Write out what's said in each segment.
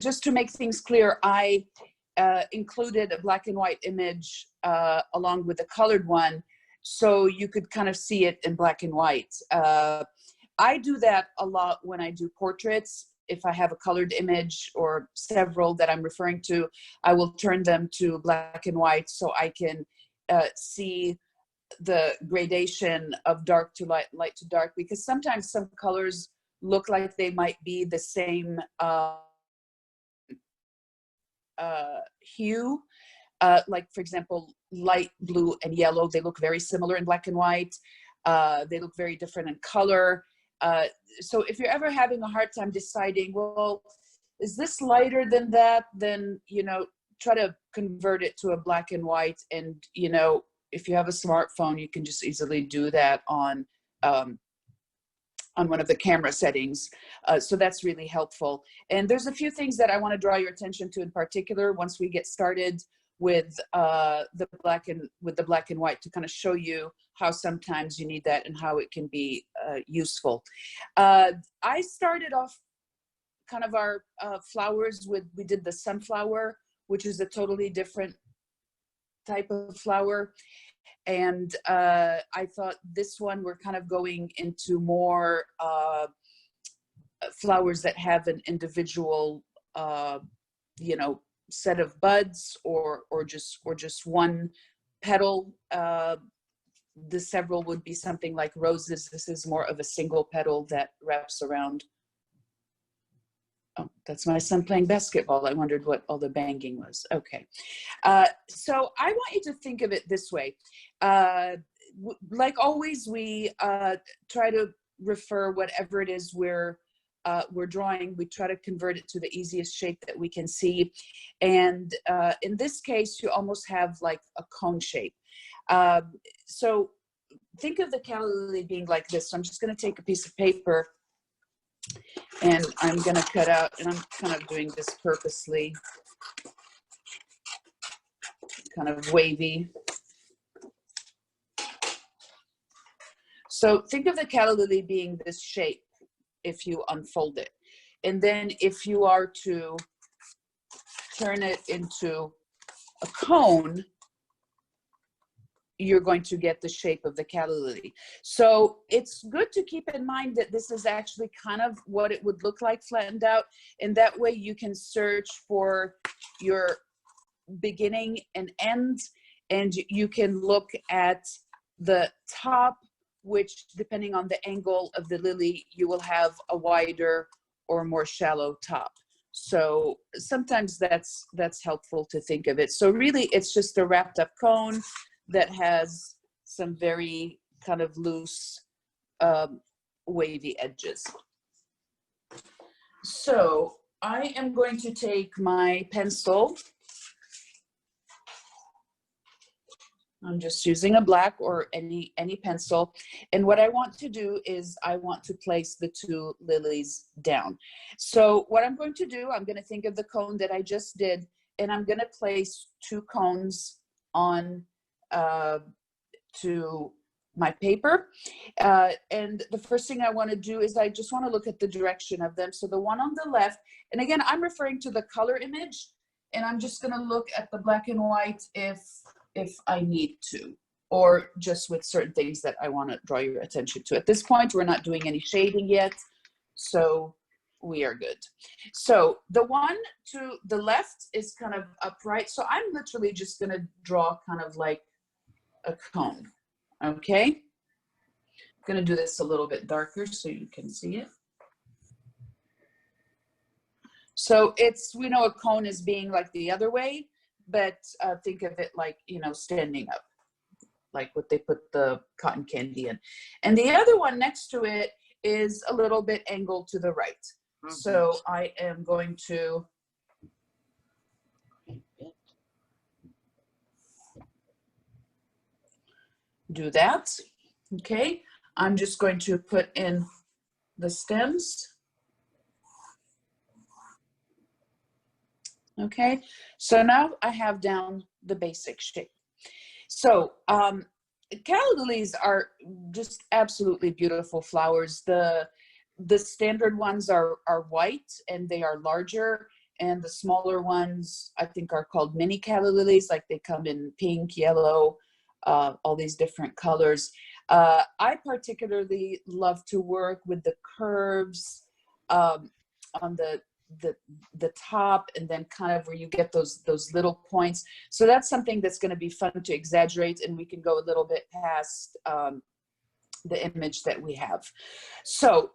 just to make things clear, I included a black and white image along with a colored one, so you could kind of see it in black and white. I do that a lot when I do portraits. If I have a colored image or several that I'm referring to, I will turn them to black and white so I can see the gradation of dark to light, light to dark, because sometimes some colors look like they might be the same hue. Like, for example, light blue and yellow, they look very similar in black and white. They look very different in color. So if you're ever having a hard time deciding, well, is this lighter than that, then, you know, try to convert it to a black and white. And, you know, if you have a smartphone, you can just easily do that on one of the camera settings. So that's really helpful. And there's a few things that I want to draw your attention to in particular once we get started with the black and white, to kind of show you how sometimes you need that and how it can be useful. I started off kind of our flowers with, we did the sunflower, which is a totally different type of flower. And I thought this one, we're kind of going into more flowers that have an individual, you know, set of buds or just one petal. The several would be something like roses. This is more of a single petal that wraps around. Oh, that's my son playing basketball. I wondered what all the banging was. Okay. So I want you to think of it this way. Like always, we try to refer whatever it is we're drawing, we try to convert it to the easiest shape that we can see. And in this case, you almost have like a cone shape. So think of the calla lily being like this. So I'm just going to take a piece of paper and I'm going to cut out, and I'm kind of doing this purposely, kind of wavy. So think of the calla lily being this shape if you unfold it. And then if you are to turn it into a cone, you're going to get the shape of the calla lily. So it's good to keep in mind that this is actually kind of what it would look like flattened out. And that way you can search for your beginning and end, and you can look at the top, which depending on the angle of the lily, you will have a wider or more shallow top. So sometimes that's helpful to think of it. So really it's just a wrapped up cone that has some very kind of loose, wavy edges. So I am going to take my pencil. I'm just using a black or any pencil. And what I want to do is I want to place the two lilies down. So what I'm going to do, I'm going to think of the cone that I just did, and I'm going to place two cones on to my paper. And the first thing I want to do is I just want to look at the direction of them. So the one on the left, and again, I'm referring to the color image, and I'm just going to look at the black and white if I need to, or just with certain things that I want to draw your attention to. At this point, we're not doing any shading yet, so we are good. So the one to the left is kind of upright. So I'm literally just going to draw kind of like a cone, okay? I'm going to do this a little bit darker so you can see it. So it's, we know a cone is being like the other way, but think of it like, you know, standing up, like what they put the cotton candy in. And the other one next to it is a little bit angled to the right. Mm-hmm. So I am going to do that. Okay, I'm just going to put in the stems. Okay, so now I have down the basic shape. So calla lilies are just absolutely beautiful flowers. The standard ones are white and they are larger, and the smaller ones I think are called mini calla lilies, like they come in pink, yellow, all these different colors. I particularly love to work with the curves on the top, and then kind of where you get those little points. So that's something that's going to be fun to exaggerate, and we can go a little bit past the image that we have. So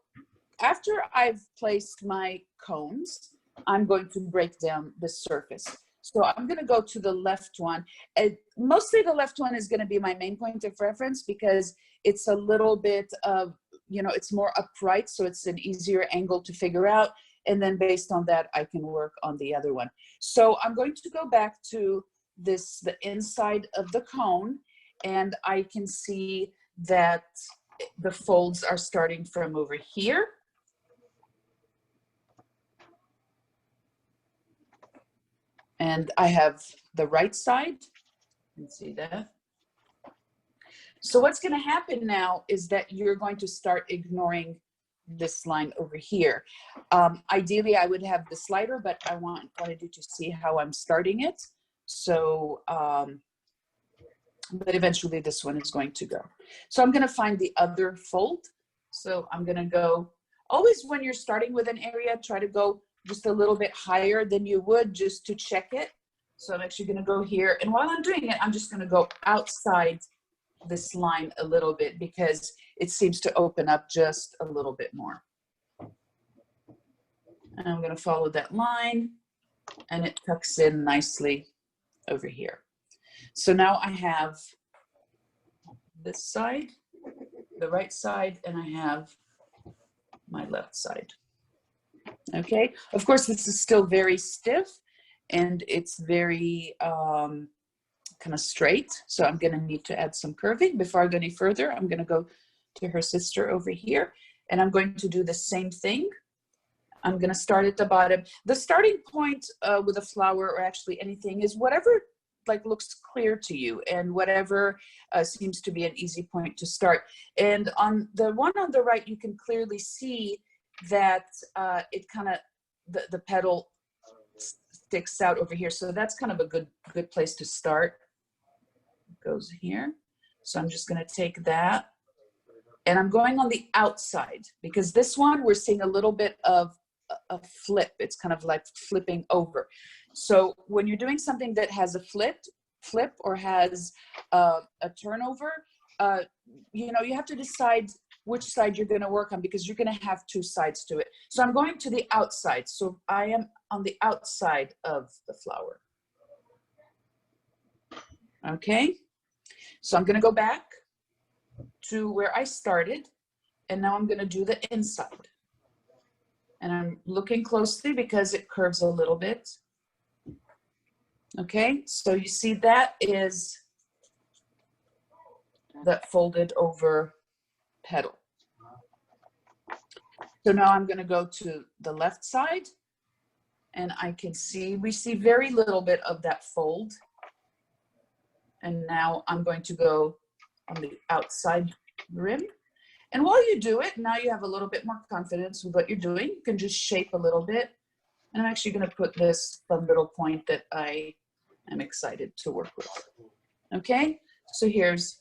after I've placed my cones, I'm going to break down the surface. So I'm going to go to the left one. Mostly the left one is going to be my main point of reference because it's a little bit of, you know, it's more upright, so it's an easier angle to figure out. And then based on that, I can work on the other one. So I'm going to go back to this, the inside of the cone, and I can see that the folds are starting from over here. And I have the right side. You can see that. So what's going to happen now is that you're going to start ignoring this line over here. Ideally, I would have the slider, but I wanted you to see how I'm starting it. So, but eventually this one is going to go. So I'm going to find the other fold. So I'm going to go, always when you're starting with an area, try to go just a little bit higher than you would just to check it. So I'm actually going to go here. And while I'm doing it, I'm just going to go outside this line a little bit because it seems to open up just a little bit more. And I'm going to follow that line, and it tucks in nicely over here. So now I have this side, the right side, and I have my left side. Okay, of course, this is still very stiff and it's very kind of straight. So I'm going to need to add some curving. Before I go any further, I'm going to go to her sister over here, and I'm going to do the same thing. I'm going to start at the bottom. The starting point with a flower, or actually anything, is whatever like looks clear to you and whatever seems to be an easy point to start. And on the one on the right, you can clearly see that it kind of, the petal sticks out over here. So that's kind of a good place to start. It goes here. So I'm just going to take that, and I'm going on the outside because this one we're seeing a little bit of a flip. It's kind of like flipping over. So when you're doing something that has a flip or has a turnover, you know, you have to decide which side you're going to work on because you're going to have two sides to it. So I'm going to the outside. So I am on the outside of the flower. Okay. So I'm going to go back to where I started, and now I'm going to do the inside. And I'm looking closely because it curves a little bit. Okay, so you see that is that folded over petal. So now I'm going to go to the left side, and I can see, we see very little bit of that fold. And now I'm going to go on the outside rim. And while you do it, now you have a little bit more confidence with what you're doing. You can just shape a little bit. And I'm actually going to put this fun little point that I am excited to work with. Okay, so here's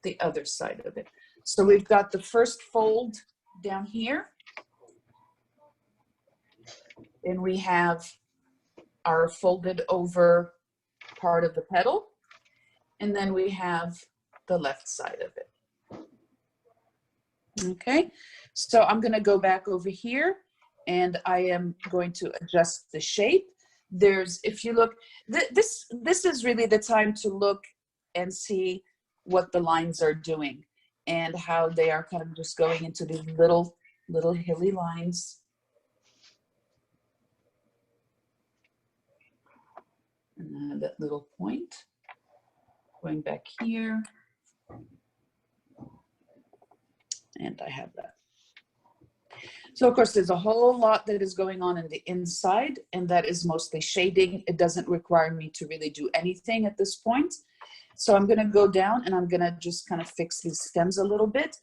the other side of it. So we've got the first fold down here. And we have our folded over part of the petal. And then we have the left side of it. Okay, so I'm going to go back over here, and I am going to adjust the shape. There's, if you look, this is really the time to look and see what the lines are doing and how they are kind of just going into these little hilly lines. And that little point going back here. And I have that. So of course, there's a whole lot that is going on in the inside, and that is mostly shading. It doesn't require me to really do anything at this point. So I'm going to go down, and I'm going to just kind of fix these stems a little bit.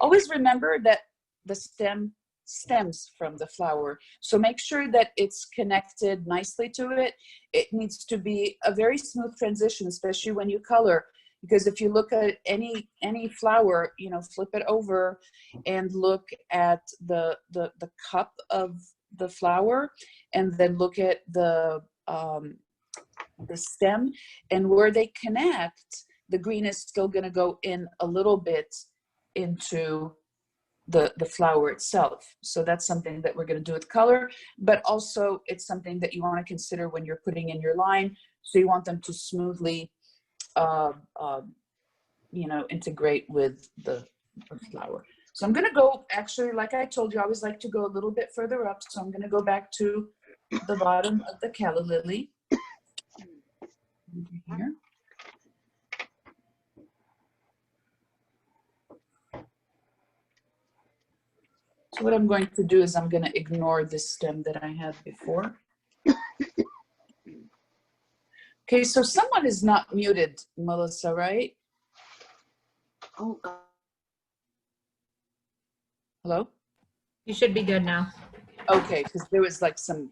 Always remember that the stem stems from the flower. So make sure that it's connected nicely to it. It needs to be a very smooth transition, especially when you color, because if you look at any flower, you know, flip it over and look at the cup of the flower, and then look at the stem, and where they connect, the green is still going to go in a little bit into the flower itself. So that's something that we're going to do with color, but also it's something that you want to consider when you're putting in your line. So you want them to smoothly, you know, integrate with the flower. So I'm going to go, actually, like I told you, I always like to go a little bit further up. So I'm going to go back to the bottom of the calla lily. Here. So what I'm going to do is I'm going to ignore this stem that I had before. Okay, so someone is not muted, Melissa, right? Oh, Hello? You should be good now. Okay, because there was like some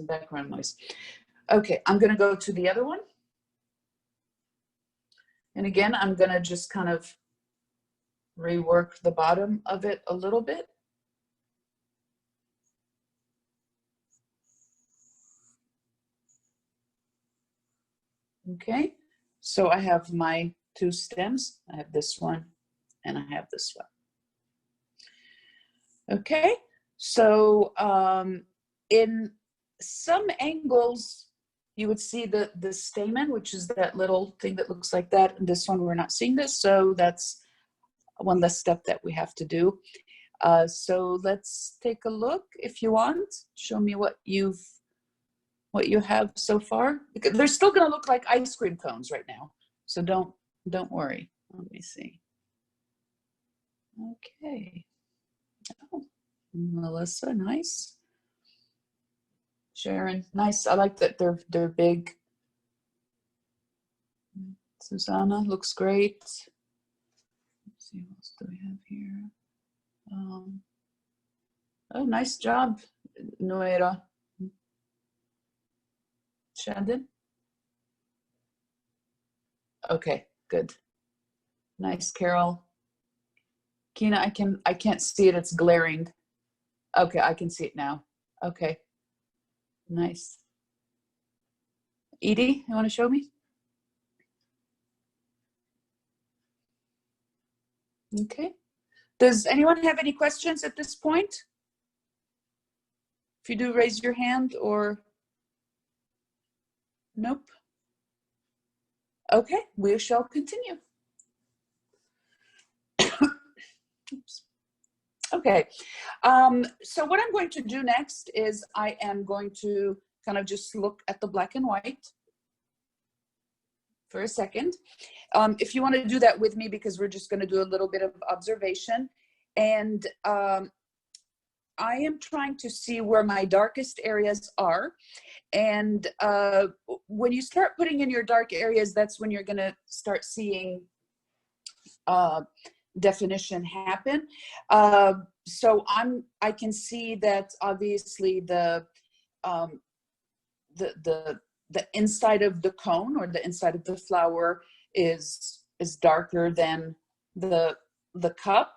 background noise. Okay, I'm going to go to the other one. And again, I'm going to just kind of rework the bottom of it a little bit. Okay, so I have my two stems. I have this one and I have this one. Okay, so in some angles, you would see the stamen, which is that little thing that looks like that. And this one, we're not seeing this, so that's one less step that we have to do. So let's take a look if you want. Show me what you have so far. Because they're still going to look like ice cream cones right now, so don't worry. Let me see. Okay. Oh, Melissa, nice. Sharon, nice. I like that they're big. Susanna looks great. Let's see, what else do we have here? Oh, nice job, Noera. Shandon? Okay, good. Nice, Carol. Kina, I can't see it, it's glaring. Okay, I can see it now. Okay, nice. Edie, you want to show me? Okay. Does anyone have any questions at this point? If you do, raise your hand, or nope. Okay, we shall continue. Oops. Okay, so what I'm going to do next is I am going to kind of just look at the black and white for a second. If you want to do that with me, because we're just going to do a little bit of observation. And I am trying to see where my darkest areas are. And when you start putting in your dark areas, that's when you're going to start seeing definition happen. So I can see that obviously the inside of the cone, or the inside of the flower, is darker than the cup,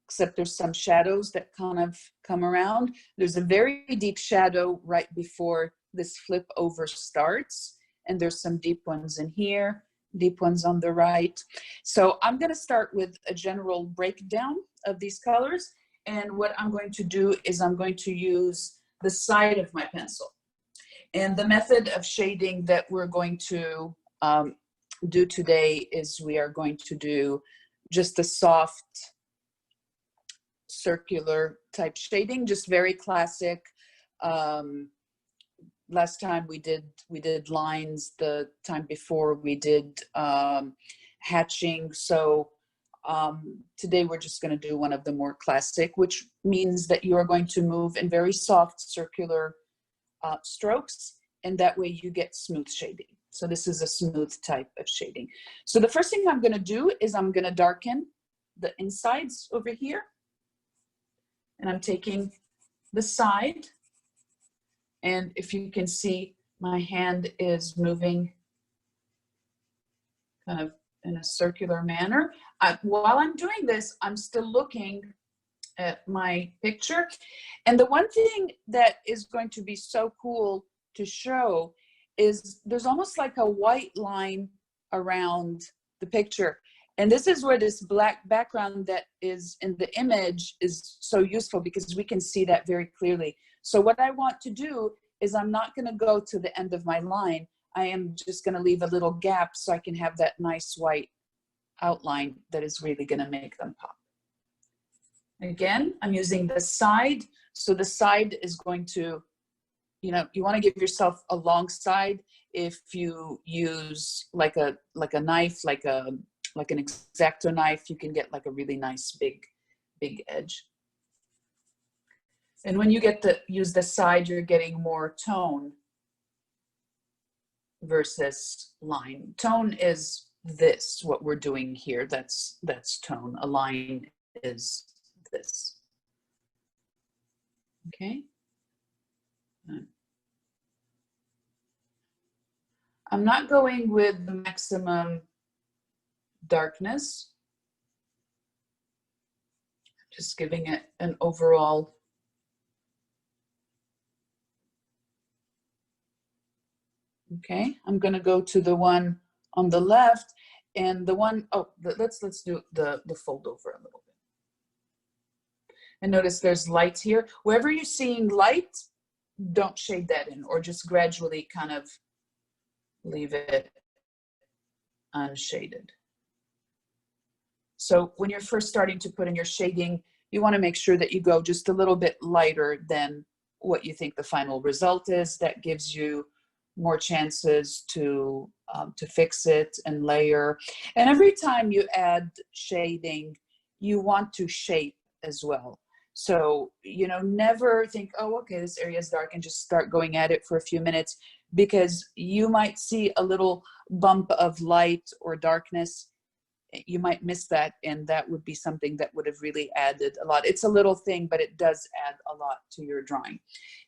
except there's some shadows that kind of come around. There's a very deep shadow right before this flip over starts, and there's some deep ones in here, deep ones on the right. So I'm going to start with a general breakdown of these colors, and what I'm going to do is I'm going to use the side of my pencil. And the method of shading that we're going to do today is we are going to do just a soft circular type shading, just very classic. Last time we did lines, the time before we did hatching. So today we're just going to do one of the more classic, which means that you are going to move in very soft circular strokes, and that way you get smooth shading. So this is a smooth type of shading. So the first thing I'm going to do is I'm going to darken the insides over here. And I'm taking the side, and if you can see, my hand is moving kind of in a circular manner. While I'm doing this, I'm still looking at my picture. And the one thing that is going to be so cool to show is there's almost like a white line around the picture. And this is where this black background that is in the image is so useful, because we can see that very clearly. So what I want to do is I'm not going to go to the end of my line. I am just going to leave a little gap so I can have that nice white outline that is really going to make them pop. Again, I'm using the side. So the side is going to, you know, you want to give yourself a long side. If you use like a knife, like an X-Acto knife, you can get like a really nice big edge. And when you get to use the side, you're getting more tone versus line. Tone is this, what we're doing here. That's tone. A line is this. Okay. I'm not going with the maximum darkness. Just giving it an overall. Okay, I'm going to go to the one on the left, and the one, let's do the fold over a little bit. And notice there's light here. Wherever you're seeing light, don't shade that in, or just gradually kind of leave it unshaded. So when you're first starting to put in your shading, you want to make sure that you go just a little bit lighter than what you think the final result is. That gives you more chances to fix it and layer. And every time you add shading, you want to shape as well. So, you know, never think, oh, okay, this area is dark, and just start going at it for a few minutes, because you might see a little bump of light or darkness. You might miss that, and that would be something that would have really added a lot. It's a little thing, but it does add a lot to your drawing.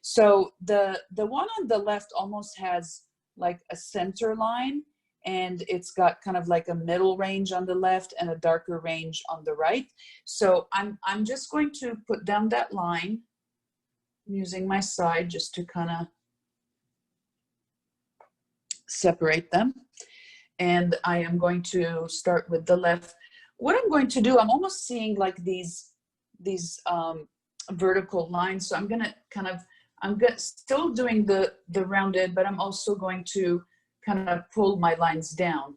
So the one on the left almost has like a center line, and it's got kind of like a middle range on the left and a darker range on the right. So I'm just going to put down that line using my side just to kind of separate them. And I am going to start with the left. What I'm going to do, I'm almost seeing like these vertical lines. So I'm going to still doing the rounded, but I'm also going to kind of pull my lines down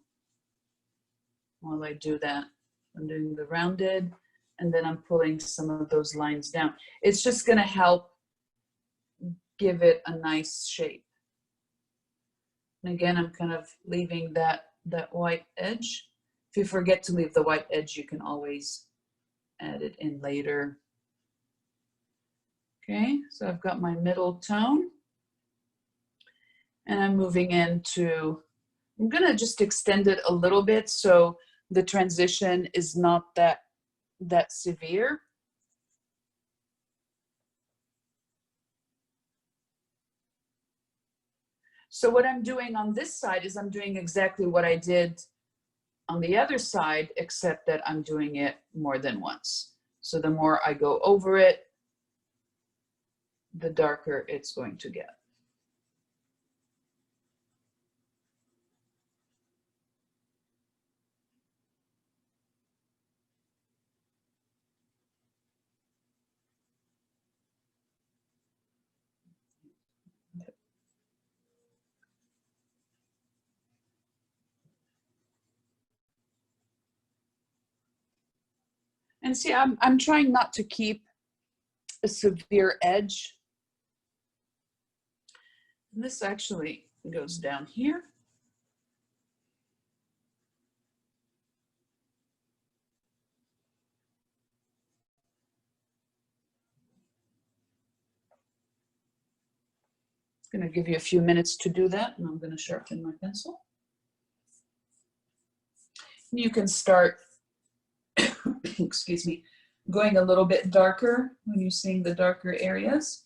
while I do that. I'm doing the rounded, and then I'm pulling some of those lines down. It's just going to help give it a nice shape. And again, I'm kind of leaving that white edge. If you forget to leave the white edge, you can always add it in later. Okay, so I've got my middle tone, and I'm moving into, I'm gonna just extend it a little bit so the transition is not that severe. So what I'm doing on this side is I'm doing exactly what I did on the other side, except that I'm doing it more than once. So the more I go over it, the darker it's going to get. And see, I'm trying not to keep a severe edge. And this actually goes down here. It's going to give you a few minutes to do that, and I'm going to sharpen my pencil. You can start, excuse me, going a little bit darker when you're seeing the darker areas.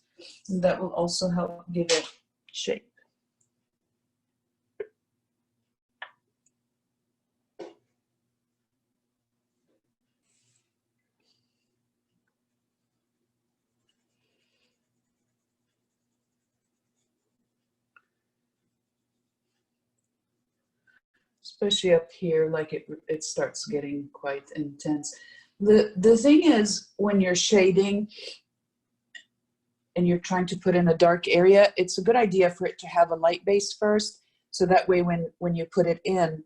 And that will also help give it shape. Especially up here, like it starts getting quite intense. The thing is, when you're shading and you're trying to put in a dark area, it's a good idea for it to have a light base first, so that way when you put it in,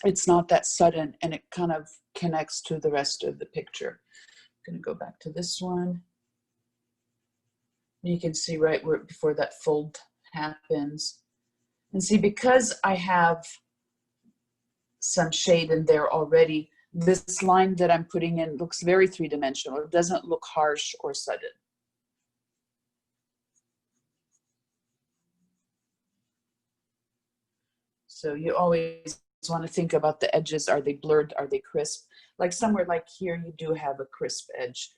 it's not that sudden and it kind of connects to the rest of the picture. I'm gonna go back to this one. You can see right where before that fold happens. And see, because I have some shade in there already, this line that I'm putting in looks very three-dimensional. It doesn't look harsh or sudden. So you always want to think about the edges. Are they blurred? Are they crisp? Like somewhere like here, you do have a crisp edge.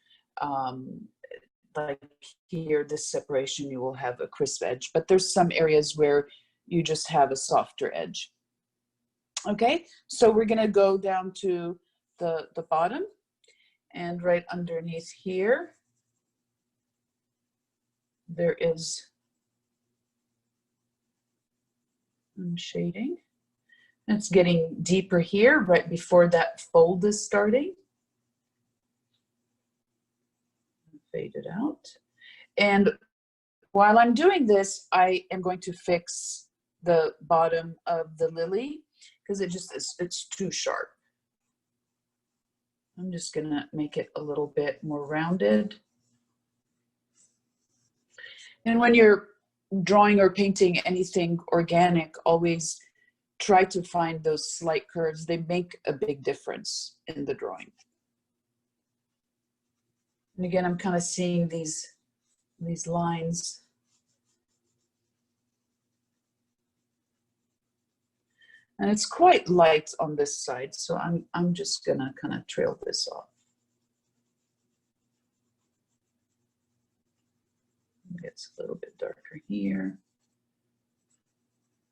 Like here, this separation, you will have a crisp edge, but there's some areas where you just have a softer edge. Okay, so we're gonna go down to the bottom, and right underneath here, there is shading. It's getting deeper here, right before that fold is starting. Fade it out. And while I'm doing this, I am going to fix the bottom of the lily because it's too sharp. I'm just gonna make it a little bit more rounded. And when you're drawing or painting anything organic, always try to find those slight curves. They make a big difference in the drawing. And again, I'm kind of seeing these lines. And it's quite light on this side, so I'm just gonna kind of trail this off. It gets a little bit darker here.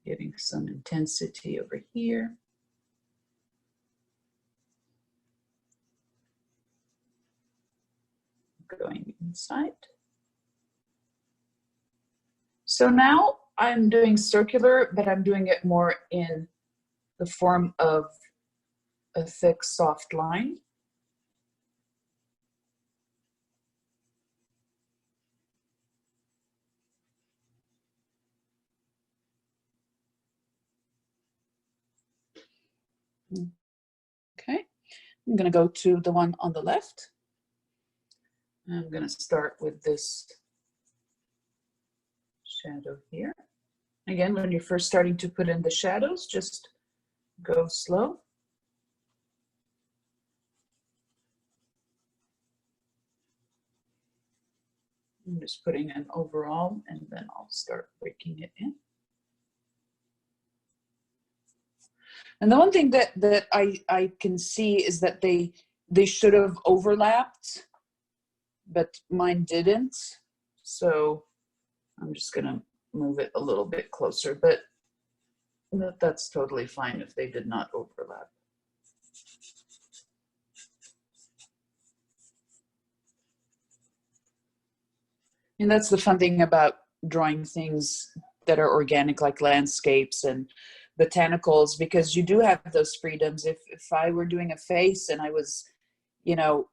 Getting some intensity over here. Going inside. So now I'm doing circular, but I'm doing it more in the form of a thick, soft line. Okay, I'm going to go to the one on the left. I'm going to start with this shadow here. Again, when you're first starting to put in the shadows, just go slow. I'm just putting an overall, and then I'll start breaking it in. And the one thing that I can see is that they should have overlapped, but mine didn't. So I'm just gonna move it a little bit closer, but that's totally fine if they did not overlap. And that's the fun thing about drawing things that are organic, like landscapes and botanicals, because you do have those freedoms. If I were doing a face and I was, you know,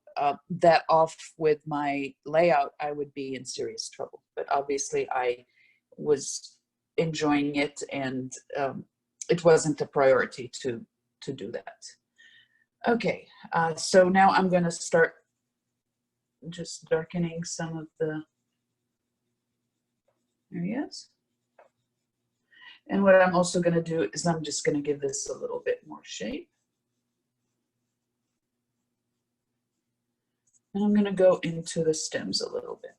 that off with my layout, I would be in serious trouble. But obviously I was enjoying it, and it wasn't a priority to do that. Okay, so now I'm going to start just darkening some of the areas. And what I'm also going to do is I'm just going to give this a little bit more shape. And I'm going to go into the stems a little bit.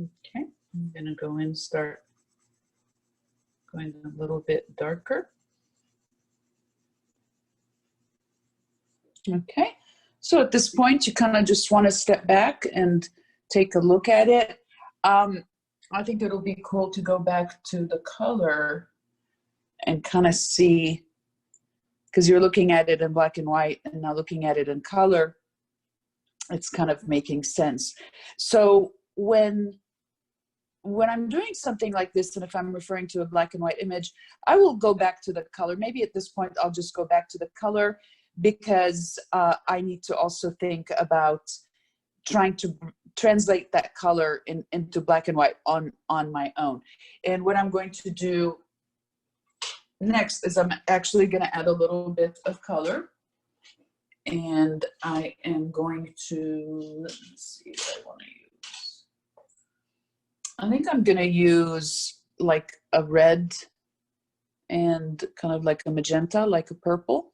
Okay, I'm gonna go in, start going a little bit darker. Okay, so at this point, you kind of just want to step back and take a look at it. I think it'll be cool to go back to the color and kind of see, because you're looking at it in black and white and now looking at it in color, it's kind of making sense. So when I'm doing something like this, and if I'm referring to a black and white image, I will go back to the color. Maybe at this point, I'll just go back to the color because I need to also think about trying to translate that color into black and white on my own. And what I'm going to do next is I'm actually going to add a little bit of color. And I am going to, let me see what I want to use. I think I'm going to use like a red and kind of like a magenta, like a purple.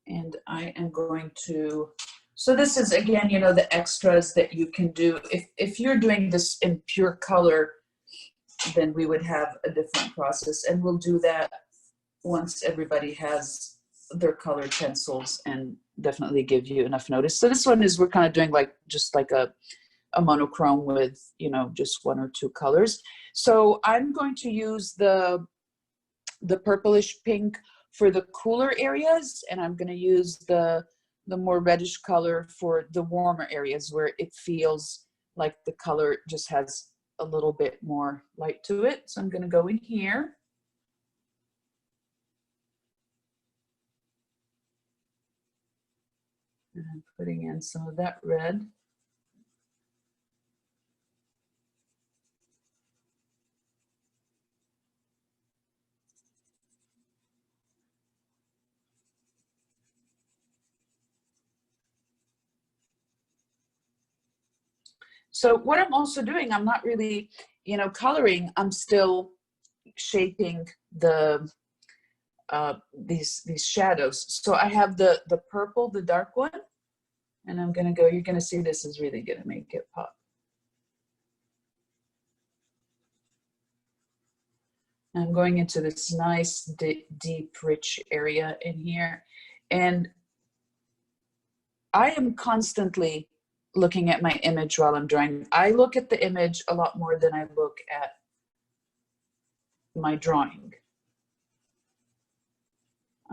And I am going to, so this is again, you know, the extras that you can do. If you're doing this in pure color, then we would have a different process. And we'll do that once everybody has their colored pencils and definitely give you enough notice. So this one is, we're kind of doing like, just like a monochrome with, you know, just one or two colors. So I'm going to use the purplish pink for the cooler areas, and I'm going to use the more reddish color for the warmer areas where it feels like the color just has a little bit more light to it. So I'm going to go in here. And I'm putting in some of that red. So what I'm also doing, I'm not really, you know, coloring, I'm still shaping the these shadows. So I have the purple, the dark one, and I'm gonna go, you're gonna see this is really gonna make it pop. I'm going into this nice, deep, rich area in here. And I am constantly looking at my image while I'm drawing. I look at the image a lot more than I look at my drawing.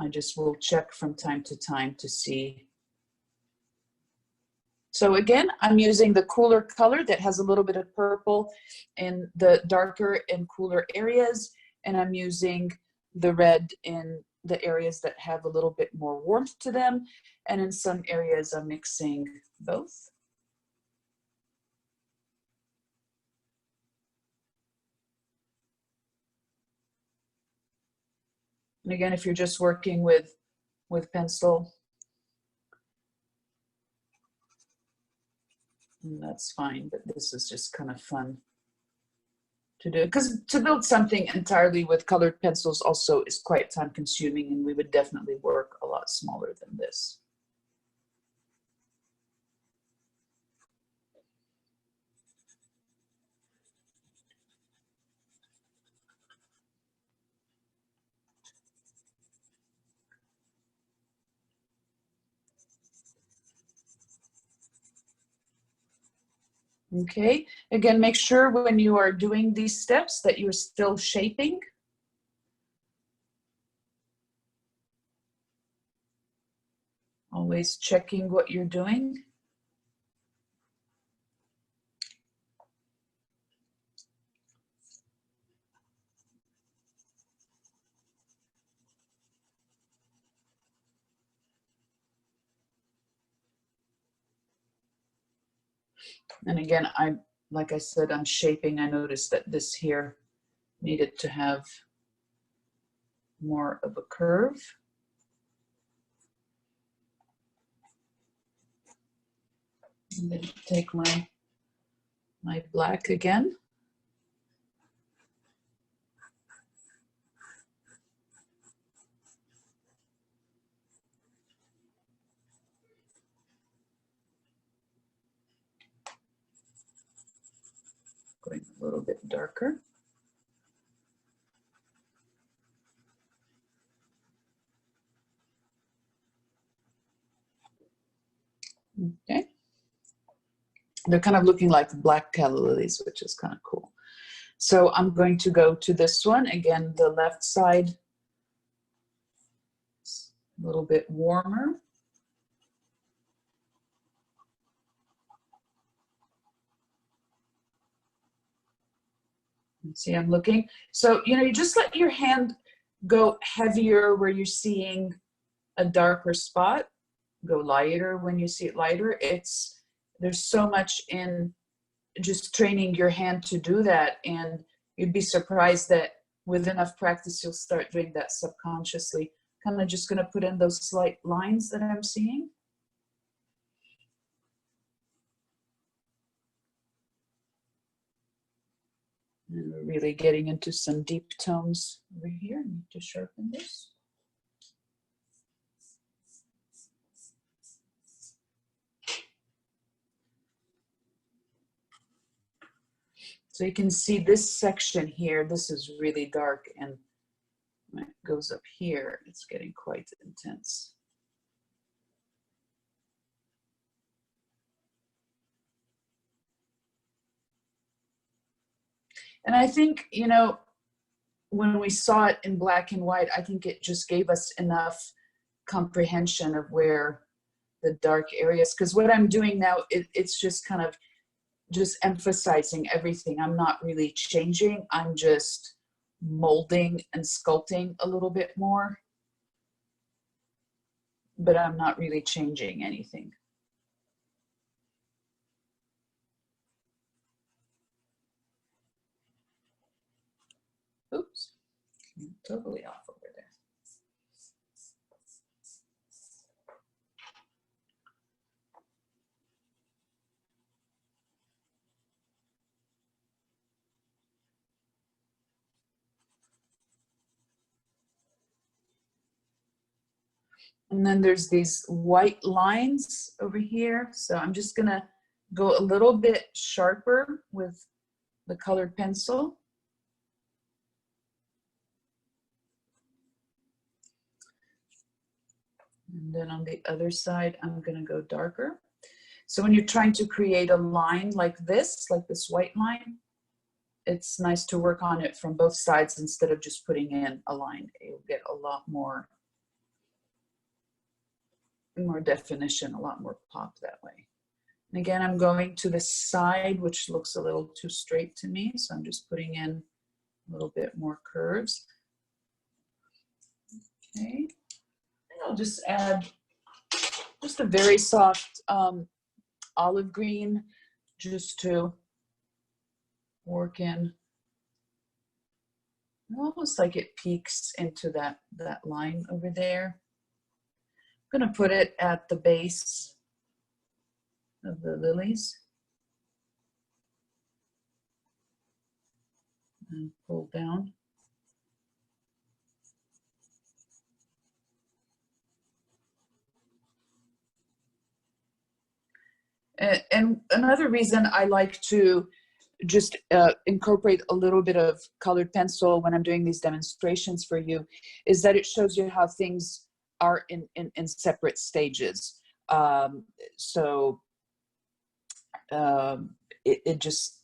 I just will check from time to time to see. So again, I'm using the cooler color that has a little bit of purple in the darker and cooler areas. And I'm using the red in the areas that have a little bit more warmth to them. And in some areas, I'm mixing both. And again, if you're just working with pencil, that's fine, but this is just kind of fun to do, because to build something entirely with colored pencils also is quite time consuming, and we would definitely work a lot smaller than this. Okay, again, make sure when you are doing these steps that you're still shaping. Always checking what you're doing. And again, like I said, I'm shaping. I noticed that this here needed to have more of a curve. And then take my black again. going a little bit darker. Okay. They're kind of looking like black calla lilies, which is kind of cool. So I'm going to go to this one. Again, the left side, a little bit warmer. See, I'm looking. So, you know, you just let your hand go heavier where you're seeing a darker spot, go lighter when you see it lighter. There's so much in just training your hand to do that, and you'd be surprised that with enough practice you'll start doing that subconsciously. Kind of just going to put in those slight lines that I'm seeing. And we're really getting into some deep tones over here. I need to sharpen this. So you can see this section here, this is really dark, and when it goes up here, it's getting quite intense. And I think, you know, when we saw it in black and white, I think it just gave us enough comprehension of where the dark areas, because what I'm doing now, it's just kind of just emphasizing everything. I'm not really changing, I'm just molding and sculpting a little bit more, but I'm not really changing anything. Oops, I'm totally off over there. And then there's these white lines over here. So I'm just gonna go a little bit sharper with the colored pencil. And then on the other side, I'm gonna go darker. So when you're trying to create a line like this white line, it's nice to work on it from both sides instead of just putting in a line. You'll get a lot more definition, a lot more pop that way. And again, I'm going to the side, which looks a little too straight to me. So I'm just putting in a little bit more curves. Okay, and I'll just add just a very soft olive green just to work in. Almost like it peeks into that line over there. I'm gonna put it at the base of the lilies and pull down. And another reason I like to just incorporate a little bit of colored pencil when I'm doing these demonstrations for you is that it shows you how things are in separate stages. It just,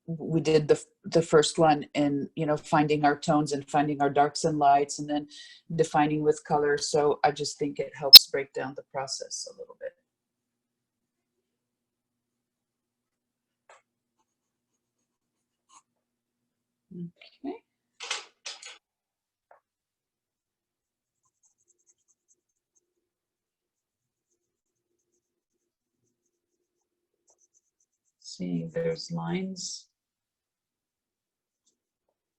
we did the first one in, you know, finding our tones and finding our darks and lights and then defining with color. So I just think it helps break down the process a little bit. Okay. See, there's lines.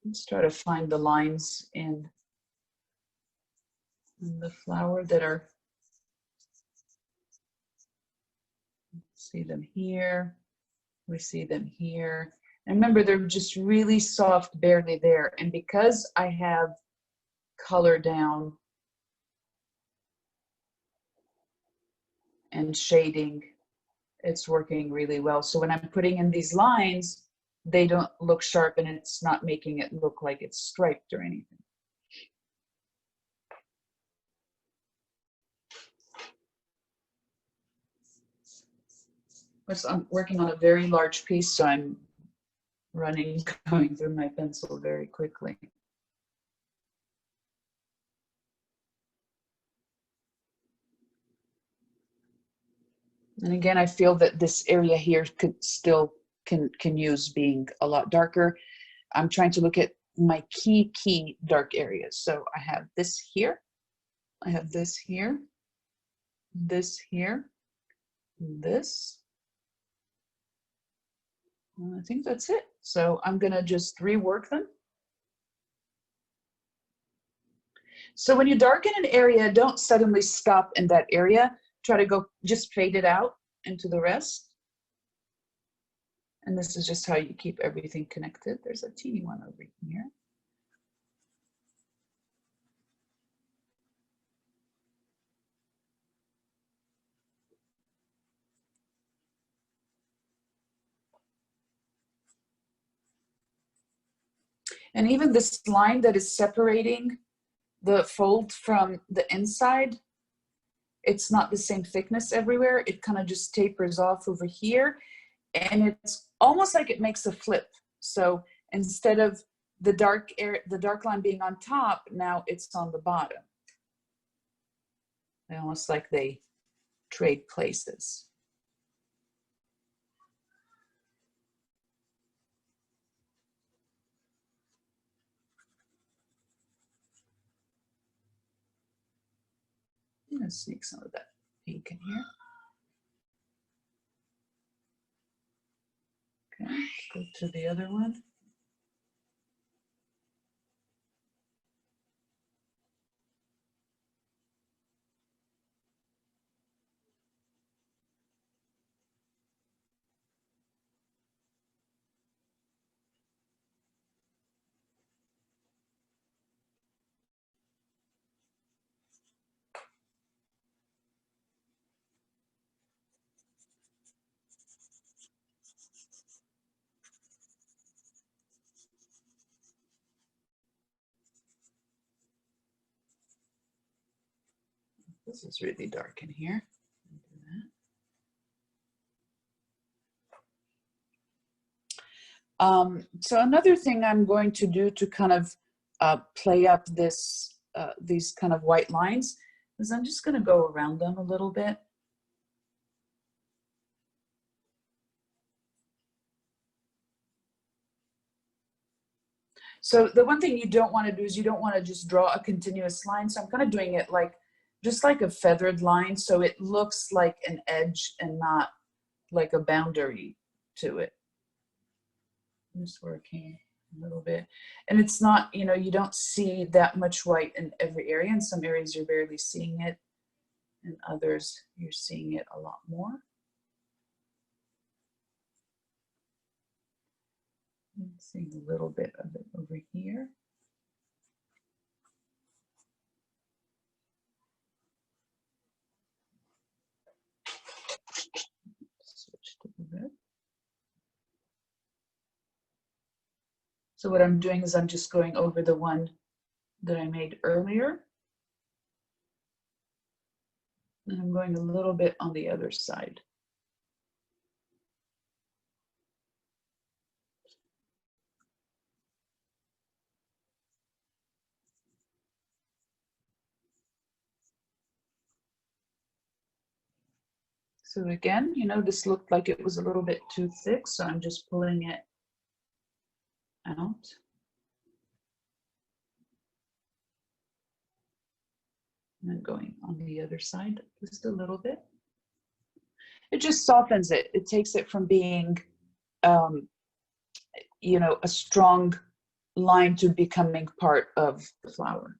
Let's try to find the lines in the flower that are, see them here, we see them here. And remember, they're just really soft, barely there. And because I have color down and shading, it's working really well. So when I'm putting in these lines, they don't look sharp and it's not making it look like it's striped or anything. Plus, I'm working on a very large piece, so I'm going through my pencil very quickly. And again, I feel that this area here could still can use being a lot darker. I'm trying to look at my key dark areas. So I have this here, I have this here, this here, this. And I think that's it. So I'm gonna just rework them. So when you darken an area, don't suddenly stop in that area. Try to go, just fade it out into the rest. And this is just how you keep everything connected. There's a teeny one over here. And even this line that is separating the fold from the inside, it's not the same thickness everywhere. It kind of just tapers off over here. And it's almost like it makes a flip. So instead of the dark line being on top, now it's on the bottom. Almost like they trade places. I'm gonna sneak some of that pink in here. Okay, go to the other one. This is really dark in here. So another thing I'm going to do to kind of play up this, these kind of white lines is I'm just going to go around them a little bit. So the one thing you don't want to do is you don't want to just draw a continuous line. So I'm kind of doing it like, just like a feathered line. So it looks like an edge and not like a boundary to it. I'm just working a little bit. And it's not, you know, you don't see that much white in every area. In some areas you're barely seeing it. In others you're seeing it a lot more. I'm seeing a little bit of it over here. Switch to the red. So what I'm doing is I'm just going over the one that I made earlier. And I'm going a little bit on the other side. So again, you know, this looked like it was a little bit too thick, so I'm just pulling it out. And then going on the other side just a little bit. It just softens it. It takes it from being, you know, a strong line to becoming part of the flower.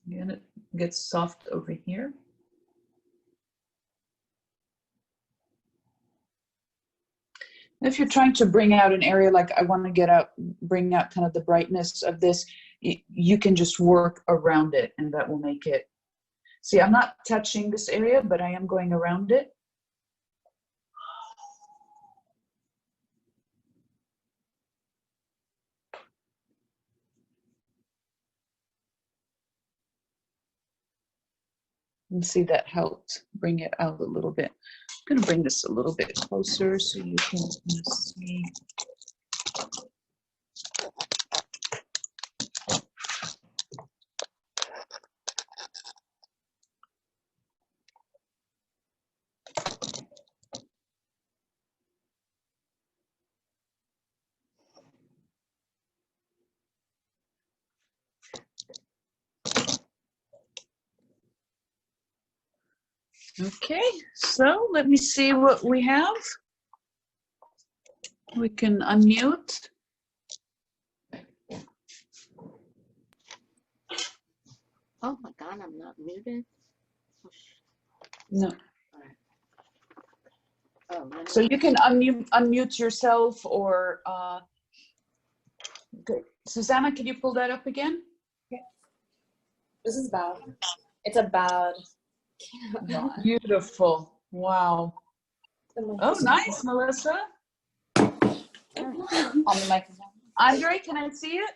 And it gets soft over here. If you're trying to bring out an area, like I want to bring out kind of the brightness of this, you can just work around it, and that will make it. See, I'm not touching this area, but I am going around it. And see, that helped bring it out a little bit. I'm gonna bring this a little bit closer so you can see. Okay, so let me see what we have. We can unmute. Oh my God, I'm not muted. Oh, No. Oh, let So me- you can unmute yourself, or good. Susanna, can you pull that up again? This is bad. It's a bad. Beautiful. Wow. Oh, nice, Melissa. On the microphone. Andre, can I see it?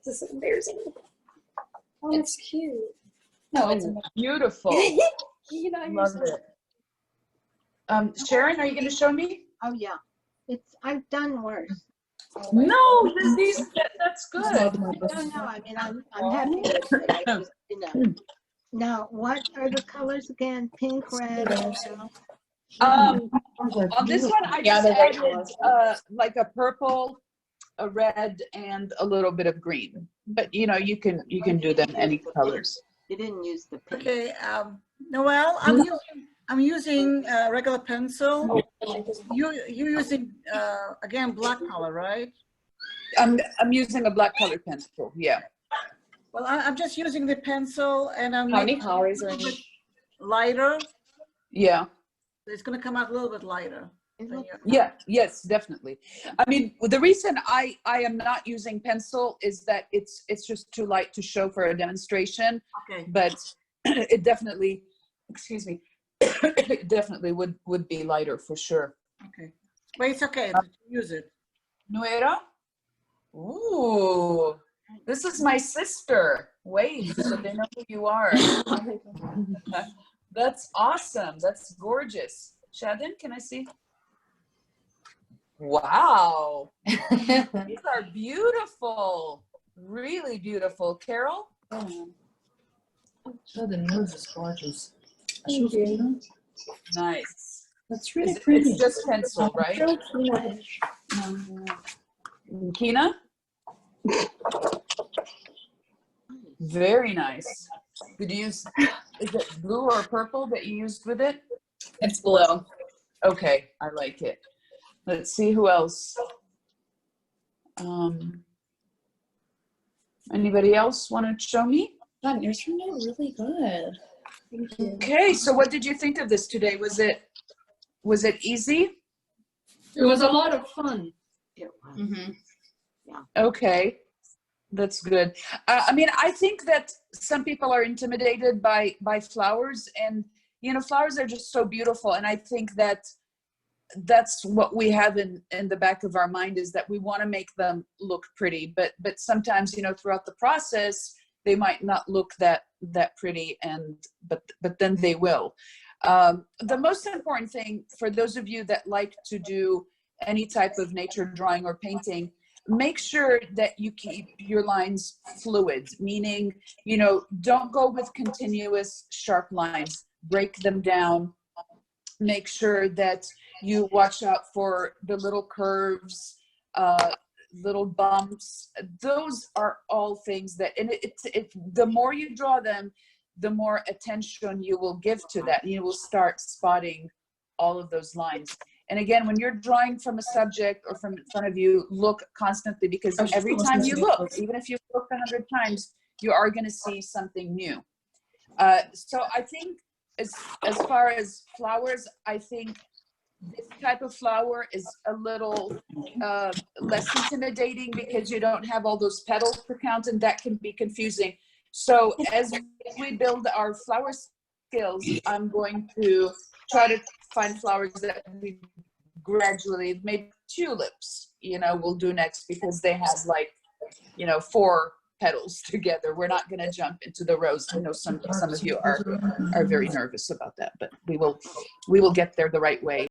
This is embarrassing. Oh, it's cute. No, it's Oh, beautiful. You know, you're Love so- it. Sharon, are you going to show me? Oh, yeah. I've done worse. No, that's good. No, I mean, I'm happy with it. I just, Now, what are the colors again? Pink, red, yellow? On this one, I Yeah, just they're very added like a purple, a red, and a little bit of green. But you know, you can do them any colors. You didn't use the pink. Okay, Noel, I'm using regular pencil. You're using again black color, right? I'm using a black colored pencil. Yeah. Well, I'm just using the pencil, and I'm How many making it calories a are little in? bit lighter. Yeah. It's going to come out a little bit lighter. It than looks- your- Yeah. Yes, definitely. I mean, the reason I am not using pencil is that it's just too light to show for a demonstration. Okay. But it definitely, excuse me, it definitely would be lighter for sure. Okay. But it's okay. Use it. Nuera? Ooh, this is my sister. Wait, so they know who you are. That's awesome. That's gorgeous. Shadon, can I see? Wow. These are beautiful. Really beautiful. Carol? The nose is gorgeous. Thank you. Nice. That's really It's pretty. just pencil, right? So cute. Kina? Very nice. Did you use, is it blue or purple that you used with it? It's blue. Okay, I like it. Let's see who else. Anybody else want to show me? God, yours turned out really good. Thank you. Okay, so what did you think of this today? Was it easy? It was a lot of fun. It was. Mm-hmm. Okay, that's good. I mean, I think that some people are intimidated by flowers, and you know, flowers are just so beautiful, and I think that that's what we have in the back of our mind, is that we want to make them look pretty, but sometimes, you know, throughout the process they might not look that pretty, and but then they will. The most important thing for those of you that like to do any type of nature drawing or painting, make sure that you keep your lines fluid, meaning, you know, don't go with continuous sharp lines. Break them down. Make sure that you watch out for the little curves, little bumps. Those are all things that, and the more you draw them, the more attention you will give to that. You will start spotting all of those lines. And again, when you're drawing from a subject or from in front of you, look constantly, because every time you look, even if you've looked 100 times, you are going to see something new. So I think as far as flowers, I think this type of flower is a little less intimidating because you don't have all those petals per count, and that can be confusing. So as we build our flower skills, I'm going to try to find flowers that we gradually, maybe tulips, we'll do next because they have like, 4 petals together. We're not going to jump into the rose. I know some of you are very nervous about that, but we will get there the right way.